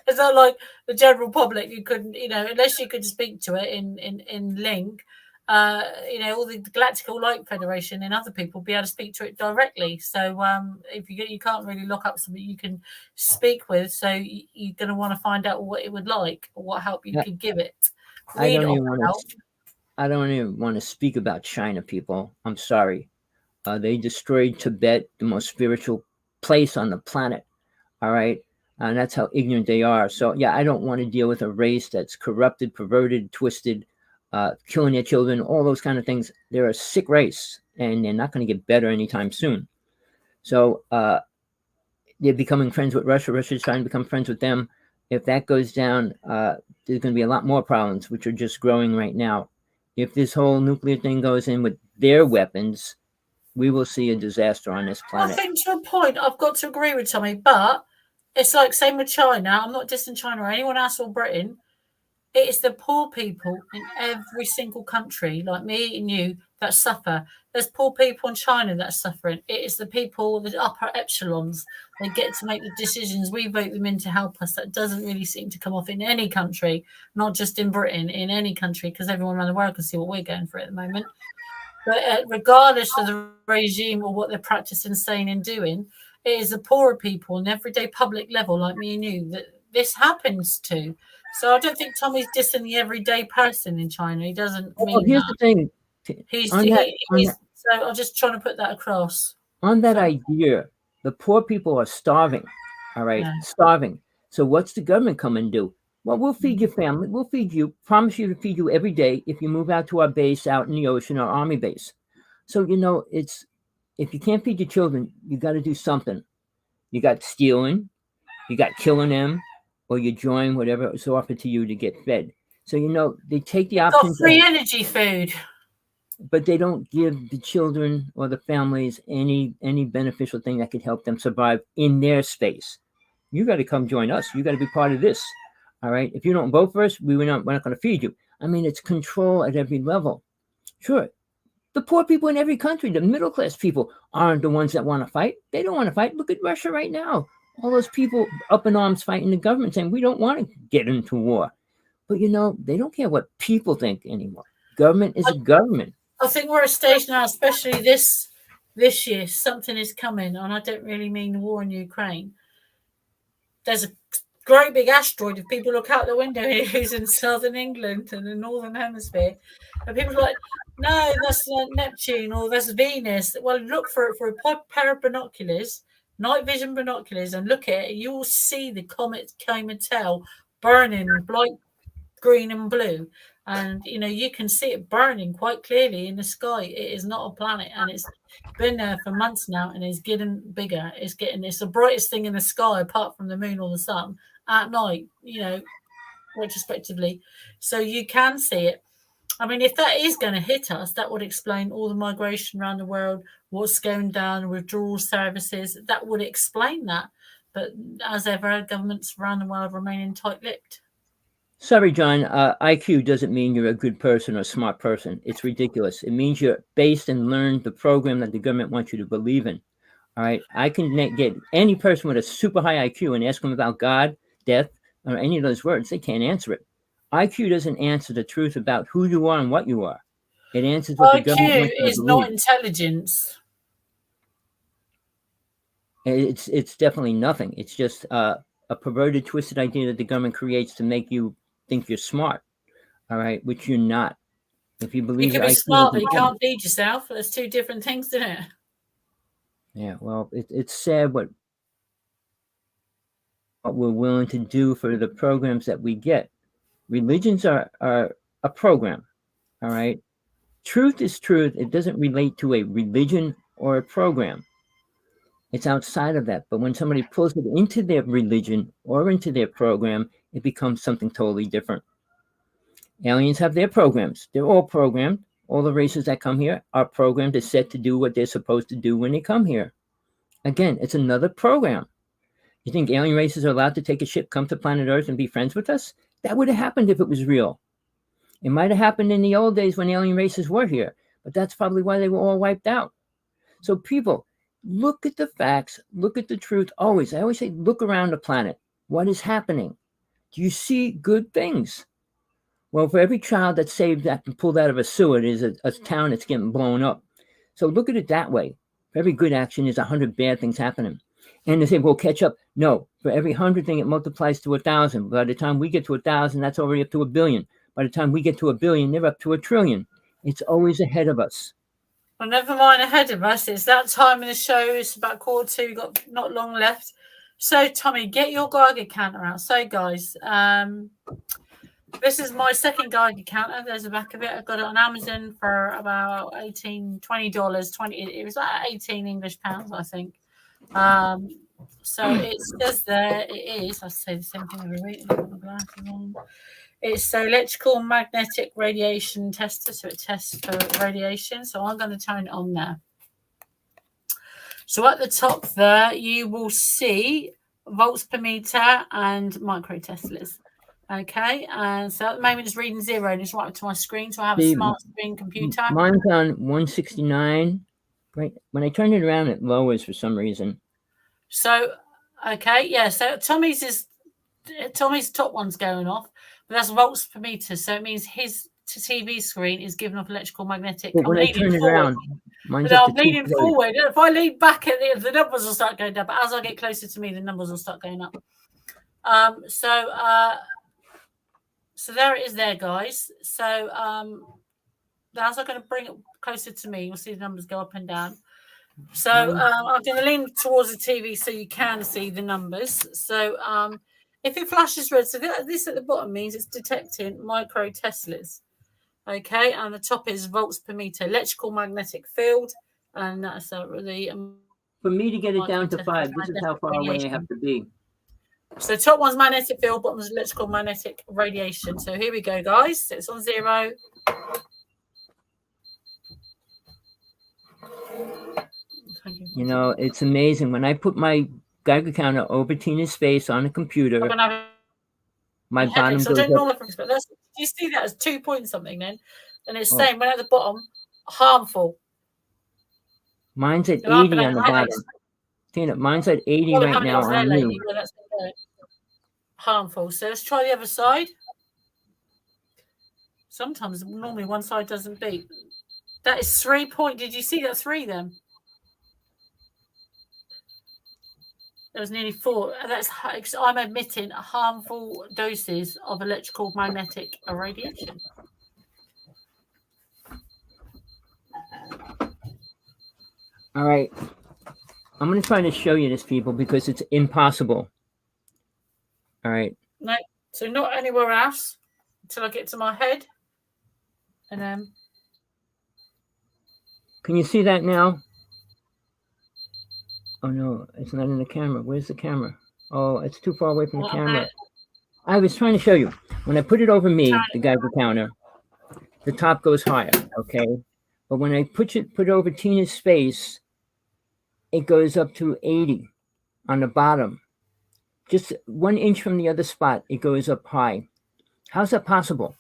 Speaker 2: It's not like the general public. You couldn't, unless you could speak to it in link. All the Galactical Light Federation and other people be able to speak to it directly. So if you can't really lock up something you can speak with, so you're going to want to find out what it would like or what help you could give it.
Speaker 1: I don't even want to speak about China, people. I'm sorry. They destroyed Tibet, the most spiritual place on the planet. All right. And that's how ignorant they are. So, yeah, I don't want to deal with a race that's corrupted, perverted, twisted, killing their children, all those kind of things. They're a sick race, and they're not going to get better anytime soon. So they're becoming friends with Russia. Russia's trying to become friends with them. If that goes down, there's going to be a lot more problems, which are just growing right now. If this whole nuclear thing goes in with their weapons, we will see a disaster on this planet.
Speaker 2: I think to a point, I've got to agree with Tommy, but it's like same with China. I'm not dissing China or anyone else or Britain. It is the poor people in every single country, like me and you, that suffer. There's poor people in China that are suffering. It is the people, the upper echelons. They get to make the decisions. We vote them in to help us. That doesn't really seem to come off in any country, not just in Britain, in any country, because everyone around the world can see what we're going through at the moment. But regardless of the regime or what they're practicing, saying and doing, it is the poorer people on everyday public level, like me and you, that this happens to. So I don't think Tommy's dissing the everyday person in China. He doesn't mean
Speaker 1: here's
Speaker 2: that.
Speaker 1: The thing.
Speaker 2: So I'm just trying to put that across.
Speaker 1: On that idea, the poor people are starving. All right, starving. So what's the government come and do? Well, we'll feed your family. We'll feed you. Promise you to feed you every day if you move out to our base out in the ocean, our army base. So it's if you can't feed your children, you got to do something. You got stealing, you got killing them, or you join whatever is offered to you to get fed. So they take the option.
Speaker 2: Got free energy food.
Speaker 1: But they don't give the children or the families any beneficial thing that could help them survive in their space. You got to come join us. You got to be part of this. All right. If you don't vote for us, we're not going to feed you. I mean, it's control at every level. Sure. The poor people in every country, the middle class people, aren't the ones that want to fight. They don't want to fight. Look at Russia right now. All those people up in arms fighting the government saying we don't want to get into war. But they don't care what people think anymore. Government is a government.
Speaker 2: I think we're at a stage now, especially this year, something is coming, and I don't really mean the war in Ukraine. There's a great big asteroid. If people look out the window here, who's in southern England and the northern hemisphere, and people are like, no, that's Neptune or that's Venus. Well, look for it for a pair of binoculars, night vision binoculars, and look at it. You will see the comet Comet-Tail burning bright green and blue. And, you can see it burning quite clearly in the sky. It is not a planet, and it's been there for months now, and it's getting bigger. It's the brightest thing in the sky apart from the moon or the sun at night, retrospectively. So you can see it. I mean, if that is going to hit us, that would explain all the migration around the world, what's going down, withdrawal services. That would explain that. But as ever, governments around the world remain tight-lipped.
Speaker 1: Sorry, John. IQ doesn't mean you're a good person or a smart person. It's ridiculous. It means you're based and learned the program that the government wants you to believe in. All right. I can get any person with a super high IQ and ask them about God, death, or any of those words. They can't answer it. IQ doesn't answer the truth about who you are and what you are. It answers what the government wants you to
Speaker 2: is
Speaker 1: believe.
Speaker 2: not intelligence.
Speaker 1: It's definitely nothing. It's just a perverted, twisted idea that the government creates to make you think you're smart, all right, which you're not. If you believe
Speaker 2: you can be smart, but you can't feed yourself. There's two different things, isn't it?
Speaker 1: Yeah, well, it's sad what what we're willing to do for the programs that we get. Religions are a program, all right? Truth is truth. It doesn't relate to a religion or a program. It's outside of that. But when somebody pulls it into their religion or into their program, it becomes something totally different. Aliens have their programs. They're all programmed. All the races that come here are programmed to set to do what they're supposed to do when they come here. Again, it's another program. You think alien races are allowed to take a ship, come to planet Earth, and be friends with us? That would have happened if it was real. It might have happened in the old days when alien races were here, but that's probably why they were all wiped out. So people, look at the facts, look at the truth. Always, I always say, look around the planet. What is happening? Do you see good things? Well, for every child that's saved and pulled out of a sewer, there's a town that's getting blown up. So look at it that way. For every good action, there's 100 bad things happening. And they say, we'll catch up. No, for every 100 thing, it multiplies to 1,000. By the time we get to 1,000, that's already up to 1 billion. By the time we get to 1 billion, they're up to 1 trillion. It's always ahead of us.
Speaker 2: Well, never mind ahead of us. It's that time in the show. It's about 1:45. We've got not long left. So, Tommy, get your Geiger counter out. So, guys, this is my second Geiger counter. There's the back of it. I got it on Amazon for about $20. It was like 18 English pounds, I think. So it says there, it is, I say the same thing every week. I've got my glasses on. It's an electrical magnetic radiation tester, so it tests for radiation. So I'm going to turn it on there. So at the top there, you will see volts per meter and micro Teslas. Okay, and so at the moment it's reading 0 and it's right up to my screen. So I have a smart screen computer.
Speaker 1: Mine's on 169. Right when I turn it around, it lowers for some reason.
Speaker 2: So okay, yeah. So Tommy's top one's going off, but that's volts per meter. So it means his TV screen is giving off electrical magnetic.
Speaker 1: But when I turn it around, mine's
Speaker 2: I'm leaning forward. If I lean back, the numbers will start going down. But as I get closer to me, the numbers will start going up. So there it is there, guys. So as I'm going to bring it closer to me, you'll see the numbers go up and down. So I'm going to lean towards the TV so you can see the numbers. So if it flashes red, so this at the bottom means it's detecting micro Teslas. Okay, and the top is volts per meter, electrical magnetic field. And that's the...
Speaker 1: For me to get it down to 5, this is how far away I have to be.
Speaker 2: So top one's magnetic field, bottom is electrical magnetic radiation. So here we go, guys. It's on 0.
Speaker 1: You know, it's amazing. When I put my Geiger counter over Tina's face on a computer, my bottom goes up.
Speaker 2: Do you see that as 2 point something then? And it's saying right at the bottom, harmful.
Speaker 1: Mine's at 80 on the bottom. Tina, mine's at 80 right now on you.
Speaker 2: Harmful. So let's try the other side. Sometimes, normally one side doesn't beat. That is 3 point. Did you see that 3 then? There was nearly 4. I'm emitting harmful doses of electrical magnetic radiation.
Speaker 1: All right. I'm going to try to show you this, people, because it's impossible. All right.
Speaker 2: No, so not anywhere else until I get to my head. And then.
Speaker 1: Can you see that now? Oh, no, it's not in the camera. Where's the camera? Oh, it's too far away from the camera. I was trying to show you. When I put it over me, the Geiger counter, the top goes higher, okay? But when I put it over Tina's face, it goes up to 80 on the bottom. Just 1 inch from the other spot, it goes up high. How's that possible?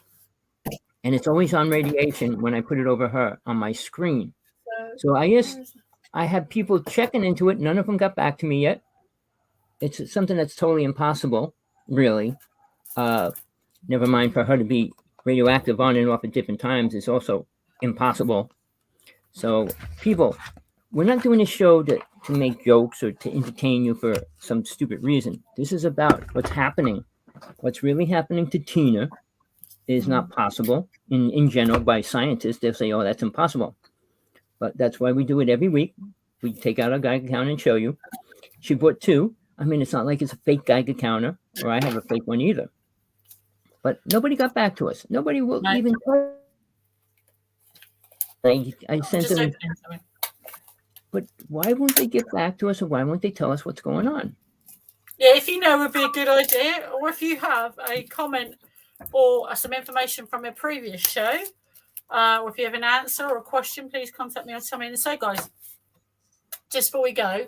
Speaker 1: And it's always on radiation when I put it over her on my screen. So I had people checking into it. None of them got back to me yet. It's something that's totally impossible, really. Never mind for her to be radioactive on and off at different times is also impossible. So, people, we're not doing a show to make jokes or to entertain you for some stupid reason. This is about what's happening. What's really happening to Tina is not possible. In general, by scientists, they'll say, oh, that's impossible. But that's why we do it every week. We take out our Geiger counter and show you. She bought 2. I mean, it's not like it's a fake Geiger counter, or I have a fake one either. But nobody got back to us. Nobody will
Speaker 2: No.
Speaker 1: even. I sent
Speaker 2: Just
Speaker 1: them.
Speaker 2: opening something.
Speaker 1: But why won't they get back to us, or why won't they tell us what's going on?
Speaker 2: Yeah, if you know, would be a good idea, or if you have a comment or some information from a previous show, or if you have an answer or a question, please contact me or tell me. And so, guys, just before we go,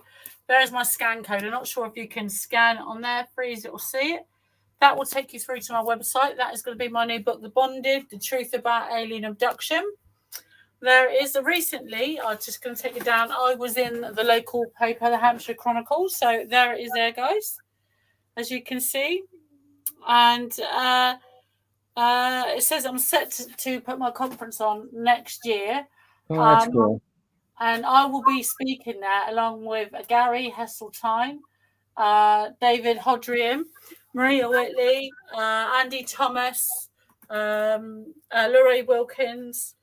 Speaker 2: there's my scan code. I'm not sure if you can scan on there, freeze it or see it. That will take you through to my website. That is going to be my new book, The Bonded, The Truth About Alien Abduction. There is recently, I'm just going to take it down. I was in the local paper, the Hampshire Chronicle. So there it is there, guys, as you can see. And it says I'm set to put my conference on next year.
Speaker 1: Oh, that's cool.
Speaker 2: And I will be speaking there along with Gary Hesseltine, David Hodrian, Maria Whitley, Andy Thomas, Laurie Wilkins.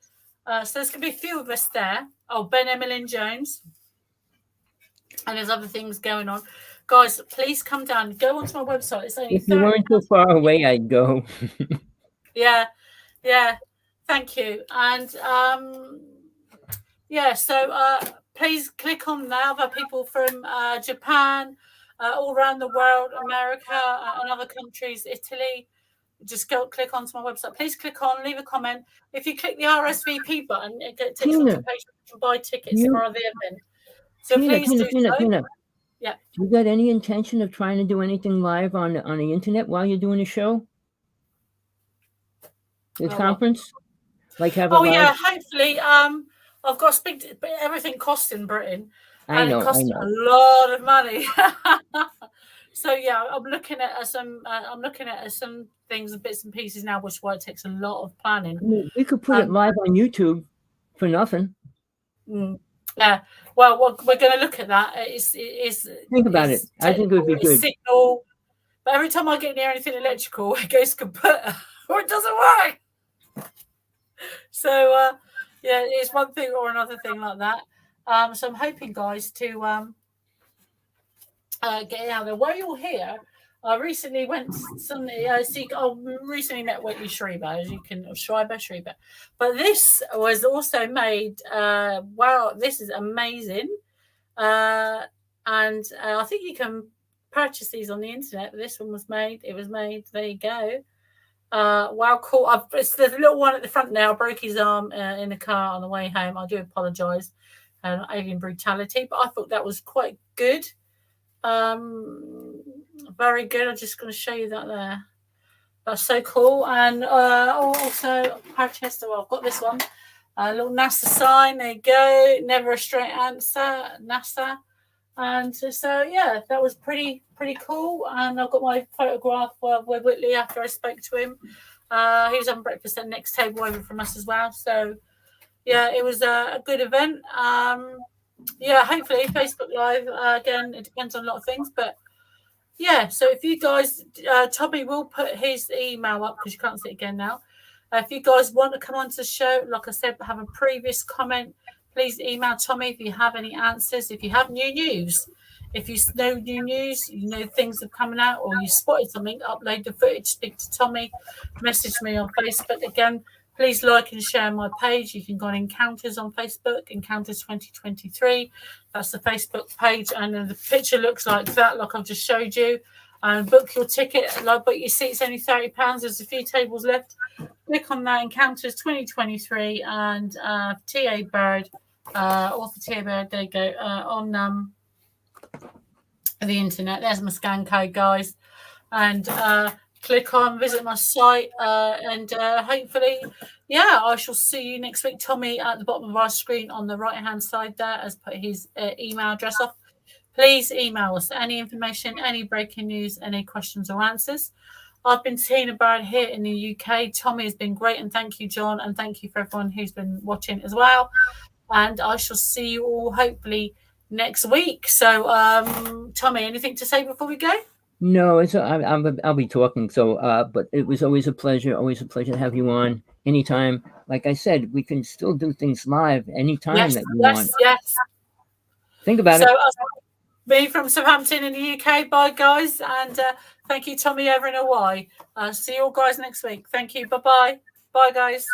Speaker 2: So there's going to be a few of us there. Oh, Ben Emmeline Jones. And there's other things going on. Guys, please come down. Go onto my website. It's only
Speaker 1: if you weren't so far away, I'd go.
Speaker 2: Yeah. Thank you. And so please click on there. Other people from Japan, all around the world, America, and other countries, Italy. Just go click onto my website. Please click on, leave a comment. If you click the RSVP button, it takes you to a page where you can buy tickets for the event. So please do so. Yeah.
Speaker 1: Do you got any intention of trying to do anything live on the internet while you're doing the show? The conference? Like have a
Speaker 2: yeah, hopefully. I've got to speak to, but everything costs in Britain. And it costs a lot of money. So yeah, I'm looking at some things and bits and pieces now, which is why it takes a lot of planning.
Speaker 1: I mean, we could put it live on YouTube for nothing.
Speaker 2: Yeah. Well, we're going to look at that.
Speaker 1: Think about it. I think it would be good.
Speaker 2: Signal, but every time I get near anything electrical, it goes kaput or it doesn't work. So it's one thing or another thing like that. So I'm hoping, guys, to get out there. While you're here, I recently went recently met Whitley Schreiber, as you can Schreiber. But this was also made. Wow, this is amazing. And I think you can purchase these on the internet. But this one was made. It was made. There you go. Wow, cool. There's a little one at the front now. I broke his arm in the car on the way home. I do apologise. Alien brutality, but I thought that was quite good. Very good. I'm just going to show you that there. That's so cool. And also purchased. Well, I've got this one. A little NASA sign. There you go. Never a straight answer. NASA. And so yeah, that was pretty cool. And I've got my photograph with Whitley after I spoke to him. He was having breakfast at the next table over from us as well. So yeah, it was a good event. Hopefully Facebook Live again. It depends on a lot of things, but yeah. So if you guys, Tommy will put his email up because you can't see it again now. If you guys want to come onto the show, like I said, have a previous comment, please email Tommy if you have any answers. If you have new news, if you know new news, you know things are coming out, or you spotted something, upload the footage, speak to Tommy, message me on Facebook again. Please like and share my page. You can go on Encounters on Facebook, Encounters 2023. That's the Facebook page. And then the picture looks like that, like I've just showed you. And book your ticket. But your seat's only £30. There's a few tables left. Click on that, Encounters 2023. And TA Bird, author TA Bird, there you go, on the internet. There's my scan code, guys. And click on, visit my site, and hopefully, I shall see you next week. Tommy at the bottom of our screen on the right-hand side there has put his email address off. Please email us any information, any breaking news, any questions or answers. I've been Tina Bird here in the UK. Tommy has been great, and thank you, John, and thank you for everyone who's been watching as well. And I shall see you all hopefully next week. So, Tommy, anything to say before we go?
Speaker 1: No, I'll be talking. So, but it was always a pleasure to have you on anytime. Like I said, we can still do things live anytime that you want.
Speaker 2: Yes.
Speaker 1: Think about it.
Speaker 2: Me from Southampton in the UK. Bye, guys. And thank you, Tommy, over in Hawaii. See you all guys next week. Thank you. Bye-bye. Bye, guys.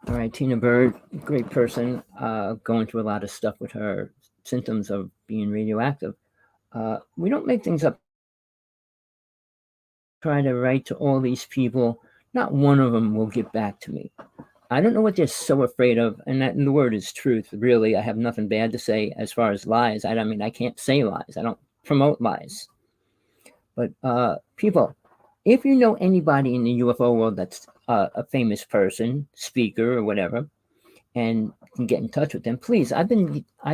Speaker 1: All right, Tina Bird, great person, going through a lot of stuff with her symptoms of being radioactive. We don't make things up. Try to write to all these people. Not one of them will get back to me. I don't know what they're so afraid of, and the word is truth. Really, I have nothing bad to say as far as lies. I mean, I can't say lies. I don't promote lies. But people, if you know anybody in the UFO world that's a famous person, speaker, or whatever, and can get in touch with them, please. I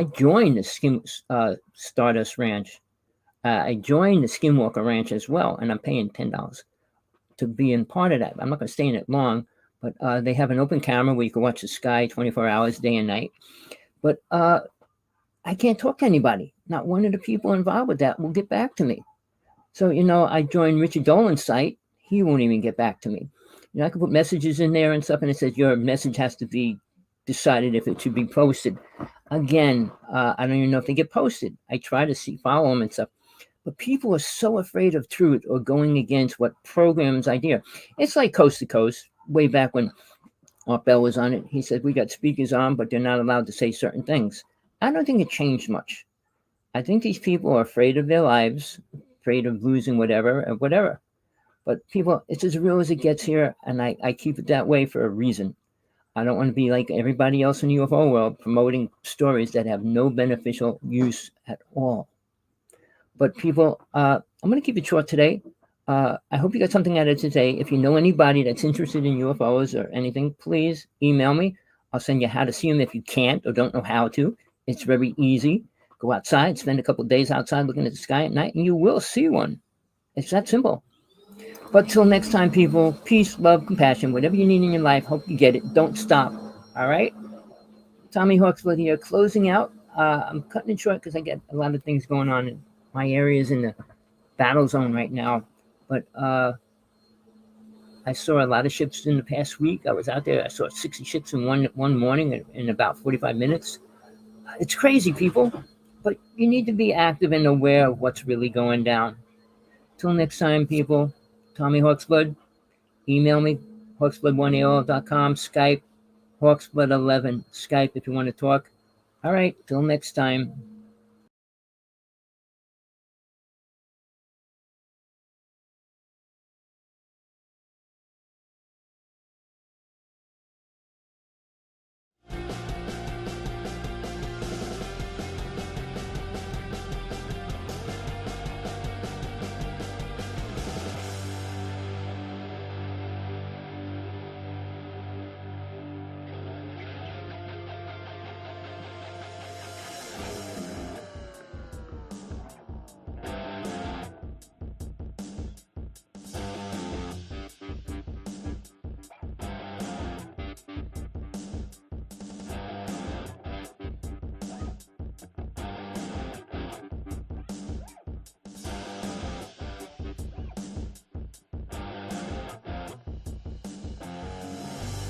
Speaker 1: joined the Stardust Ranch. I joined the Skinwalker Ranch as well, and I'm paying $10 to be in part of that. I'm not going to stay in it long, but they have an open camera where you can watch the sky 24 hours, day and night. But I can't talk to anybody. Not one of the people involved with that will get back to me. So, I joined Richard Dolan's site. He won't even get back to me. I can put messages in there and stuff, and it says your message has to be decided if it should be posted. Again, I don't even know if they get posted. I try to follow them and stuff. But people are so afraid of truth or going against what program's idea. It's like Coast to Coast, way back when Art Bell was on it. He said, we got speakers on, but they're not allowed to say certain things. I don't think it changed much. I think these people are afraid of their lives, afraid of losing whatever. But people, it's as real as it gets here, and I keep it that way for a reason. I don't want to be like everybody else in the UFO world, promoting stories that have no beneficial use at all. But people, I'm going to keep it short today. I hope you got something out of it today. If you know anybody that's interested in UFOs or anything, please email me. I'll send you how to see them if you can't or don't know how to. It's very easy. Go outside, spend a couple of days outside looking at the sky at night, and you will see one. It's that simple. But till next time, people, peace, love, compassion, whatever you need in your life, hope you get it. Don't stop. All right? Tommy Hawksblood here, closing out. I'm cutting it short because I got a lot of things going on in my areas in the battle zone right now. But I saw a lot of ships in the past week. I was out there. I saw 60 ships in one morning in about 45 minutes. It's crazy, people. But you need to be active and aware of what's really going down. Till next time, people, Tommy Hawksblood. Email me, hawksblood1AOL.com, Skype, Hawksblood11, Skype if you want to talk. All right, till next time.